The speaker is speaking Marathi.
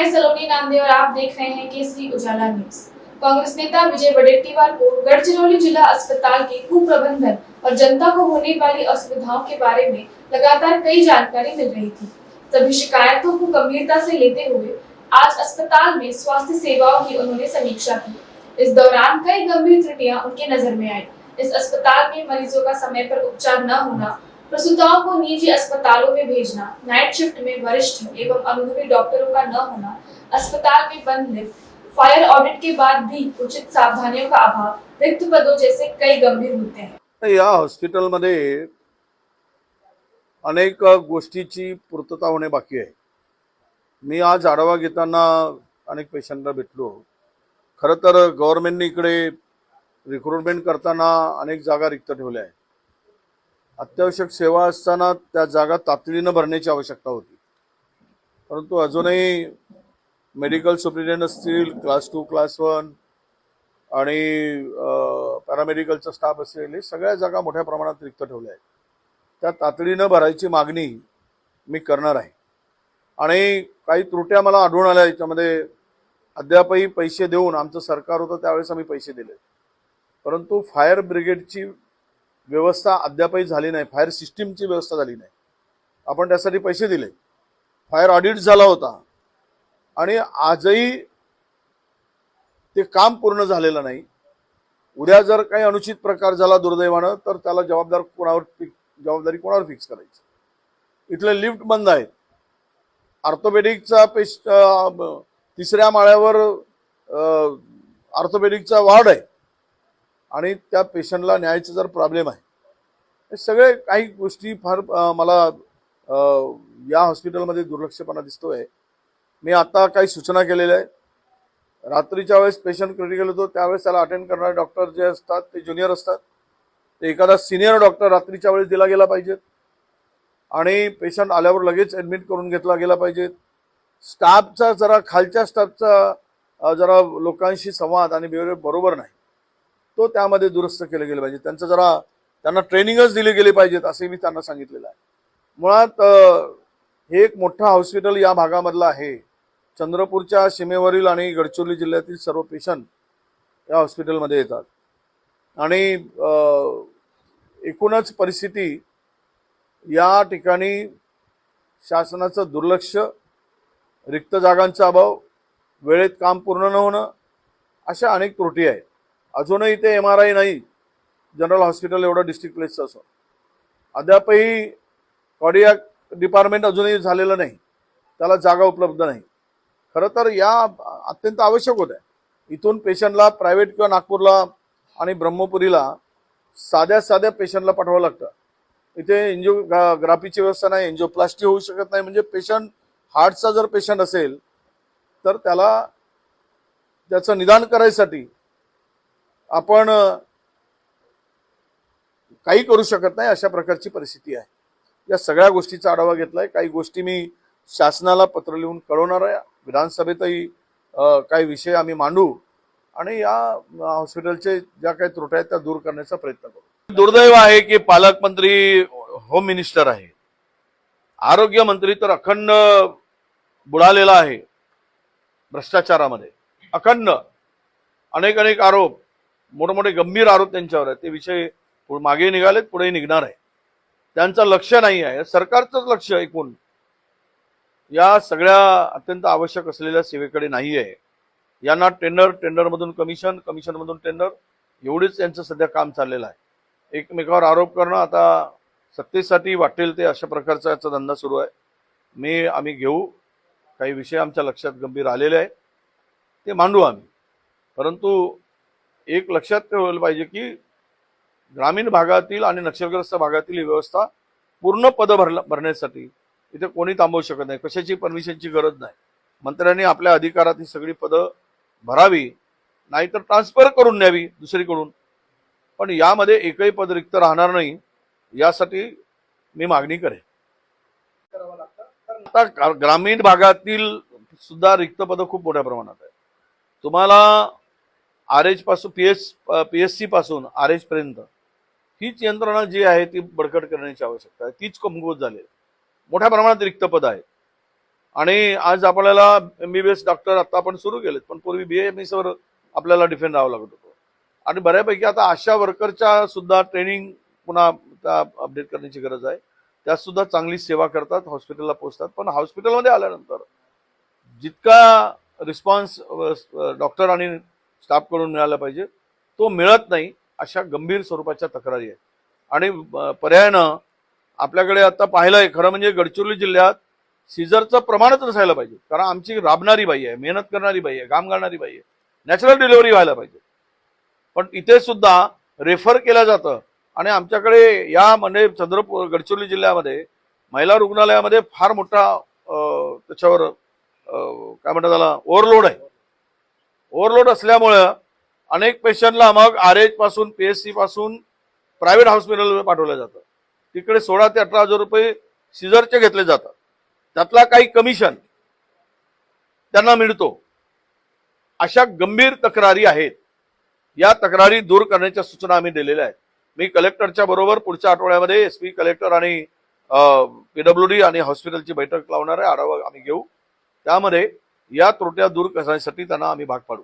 मैं सलोनी नांदे और आप देख रहे हैं केसरी उजाला न्यूज। कांग्रेस नेता विजय वडेट्टीवार को गढ़चिरौली जिला अस्पताल के कुप्रबंधन और जनता को होने वाली असुविधाओं के बारे में लगातार कई जानकारी मिल रही थी। सभी शिकायतों को गंभीरता से लेते हुए आज अस्पताल में स्वास्थ्य सेवाओं की उन्होंने समीक्षा की। इस दौरान कई गंभीर त्रुटियां उनके नजर में आई। इस अस्पताल में मरीजों का समय पर उपचार न होना, प्रसूताओं को निजी अस्पतालों में भेजना, नाइट शिफ्ट में वरिष्ठ एवं अनुभवी डॉक्टरों का न होना, अस्पताल में बंद लिफ्ट, फायर ऑडिट के बाद भी उचित सावधानियों का अभाव, रिक्त पदों जैसे कई गंभीर मुद्दे हैं। या हॉस्पिटलमध्ये अनेक गोष्टीची पूर्तता होणे बाकी आहे। मी आज आढावा घेताना अनेक पेशंटला भेटलो। खरं तर गव्हर्नमेंटने इकडे रिक्रुटमेंट करताना अनेक जागा रिक्त ठेवल्या आहेत। अत्यावश्यक सेवा असताना त्या जागा तातडीने भरण्याची आवश्यकता होती, परंतु अजूनही मेडिकल सुपरिटेंडेंट असतील, क्लास 2 क्लास 1 आणि पॅरामेडिकलचा स्टाफ असेल, हे सगळ्या जागा मोठ्या प्रमाणात रिक्त ठेवल्या आहेत। त्या तातडीने भरायची मागणी मी करणार आहे। आणि काही त्रुट्या मला आढळून आल्या। याच्यामध्ये अद्यापही पैसे देऊन, आमचं सरकार होतं त्यावेळेस आम्ही पैसे दिले, परंतु फायर ब्रिगेडची व्यवस्था अद्यापही झाली नाही, फायर सिस्टीमची व्यवस्था झाली नाही। आपण त्यासाठी पैसे दिले, फायर ऑडिट झाला होता आणि आजही ते काम पूर्ण झालेलं नाही। उद्या जर काही अनुचित प्रकार झाला दुर्दैवानं, तर त्याला जबाबदारी कोणावर फिक्स करायची। इथले लिफ्ट बंद आहेत। ऑर्थोपेडिकचा तिसऱ्या माळ्यावर ऑर्थोपेडिकचा वार्ड आहे आणि त्या पेशंटला न्यायचा जर प्रॉब्लेम आहे। हे सगळे काही गोष्टी फार मला या हॉस्पिटलमध्ये दुर्लक्षपणा दिसतोय। मी आता काही सूचना केलेल्या आहेत। रात्रीच्या वेळेस पेशंट क्रिटिकल होतो त्यावेळेस त्याला अटेंड करणारे डॉक्टर जे असतात ते ज्युनियर असतात, ते एखादा सिनियर डॉक्टर रात्रीच्या वेळेस दिला गेला पाहिजे आणि पेशंट आल्यावर लगेच ऍडमिट करून घेतला गेला पाहिजे। स्टाफचा जरा खालच्या स्टाफचा जरा लोकांशी संवाद आणि बिहेवियर बरोबर नाही, तो त्यामध्ये दुरुस्त केले गेले पाहिजे। त्यांना ट्रेनिंगच दिली गेली पाहिजेत असे मी त्यांना सांगितलेलं आहे। मुळात हे एक मोठं हॉस्पिटल या भागामधलं आहे। चंद्रपूरच्या सीमेवरील आणि गडचिरोली जिल्ह्यातील सर्व पेशंट या हॉस्पिटलमध्ये येतात आणि एकूणच परिस्थिती या ठिकाणी शासनाचं दुर्लक्ष, रिक्त जागांचा अभाव, वेळेत काम पूर्ण न होणं, अशा अनेक त्रुटी आहेत। अजूनही ते MRI नाही, जनरल हॉस्पिटल एवढं डिस्ट्रिक्ट प्लेसचं असो। अद्यापही कार्डियाक डिपार्टमेंट अजूनही झालेलं नाही, त्याला जागा उपलब्ध नाही। खरं तर या अत्यंत आवश्यक होत्या। इथून पेशंटला प्रायव्हेट किंवा नागपूरला आणि ब्रह्मपुरीला साध्या पेशंटला पाठवावं लागतं। इथे एंजिओग्राफीची व्यवस्था नाही, एंजिओप्लास्टी होऊ शकत नाही। म्हणजे पेशंट हार्टचा जर पेशंट असेल तर त्याचं निदान करायसाठी आपण काही करू शकत नाही, अशा प्रकारची परिस्थिती आहे। या सगळ्या गोष्टीचा आढावा घेतलाय। काही गोष्टी मी शासनाला पत्र लिहून कळवणार आहे। विधानसभेतही काही विषय आम्ही मांडू आणि या हॉस्पिटलचे ज्या काही त्रुटी आहेत त्या दूर करण्याचा प्रयत्न करू। दुर्दैव आहे की पालकमंत्री होम मिनिस्टर आहे, आरोग्य मंत्री तर अखंड बुडालेला आहे भ्रष्टाचारामध्ये। अखंड अनेक आरोप, मोठमोठे गंभीर आरोप त्यांच्यावर आहेत। ते विषय मागे निघालेत, पुढे निघणार आहे। त्यांचं लक्ष नाही आहे, सरकारचंच लक्ष ऐकून या सगळ्या अत्यंत आवश्यक असलेल्या सेवेकडे नाही आहे। यांना टेंडरमधून कमिशनमधून टेंडर, एवढीच त्यांचं सध्या काम चाललेलं आहे। एकमेकावर आरोप करणं, आता सत्तेसाठी वाटेल ते अशा प्रकारचा याचा धंदा सुरू आहे। आम्ही घेऊ, काही विषय आमच्या लक्षात गंभीर आलेले आहेत, ते मांडू आम्ही। परंतु एक लक्षात ठेवलं पाहिजे की ग्रामीण भागातील आणि नक्षलग्रस्त भागातील ही व्यवस्था पूर्ण पद भरण्यासाठी इथे कोणी थांबवू शकत नाही। कशाची परमिशनची गरज नाही। मंत्र्यांनी आपल्या अधिकारात ही सगळी पदं भरावी, नाहीतर ट्रान्सफर करून न्यावी दुसरीकडून, पण यामध्ये एकही पद रिक्त राहणार नाही, यासाठी मी मागणी करेन। आता ग्रामीण भागातील सुद्धा रिक्त पदं खूप मोठ्या प्रमाणात आहेत। तुम्हाला RH पासून PSC पासून RH पर्यंत हीच यंत्रणा जी आहे ती बळकट करण्याची आवश्यकता आहे, तीच कमकुवत झाली आहे। मोठ्या प्रमाणात रिक्त पद आहेत। आणि आज आपल्याला MBBS डॉक्टर आता आपण सुरू केलेत, पण पूर्वी BAMS वर आपल्याला डिफेंड राहावं लागत होतं. आणि बऱ्यापैकी आता आशा वर्करच्या सुद्धा ट्रेनिंग पुन्हा अपडेट करण्याची गरज आहे. त्या सुद्धा चांगली सेवा करतात, हॉस्पिटलला पोहोचतात. पण हॉस्पिटलमध्ये आल्यानंतर जितका रिस्पॉन्स डॉक्टर आणि स्टाफ कडून मिळाला पाहिजे तो मिळत नाही, अशा गंभीर स्वरूपाच्या तक्रारी आहेत. आणि पर्यायानं आपल्याकडे आता पाहिलंय, खरं म्हणजे गडचिरोली जिल्ह्यात सीझरचं प्रमाणच नसायला पाहिजे, कारण आमची राबणारी बाई आहे, मेहनत करणारी बाई आहे, काम करणारी बाई आहे, नॅचरल डिलिव्हरी व्हायला पाहिजे. पण इथे सुद्धा रेफर केलं जातं. आणि आमच्याकडे या म्हणजे चंद्रपूर गडचिरोली जिल्ह्यामध्ये महिला रुग्णालयामध्ये फार मोठा त्याच्यावर काय म्हणतात त्याला ओव्हरलोड आहे. ओव्हरलोड असल्यामुळं अनेक पेशंटला मग RH पासून PSC पासून प्रायव्हेट हॉस्पिटलमध्ये पाठवलं जातं. तिकडे 16 ते 18 हजार रुपये सीझरचे घेतले जातात. त्यातला काही कमिशन त्यांना मिळतो. अशा गंभीर तक्रारी आहेत. या तक्रारी दूर करण्याच्या सूचना आम्ही दिलेल्या आहेत. मी कलेक्टरच्या बरोबर पुढच्या आठवड्यामध्ये SP कलेक्टर आणि PWD आणि हॉस्पिटलची बैठक लावणार आहे. आढावा आम्ही घेऊ. त्यामध्ये या त्रुट्या दूर करण्यासाठी त्यांना आम्ही भाग पाडू.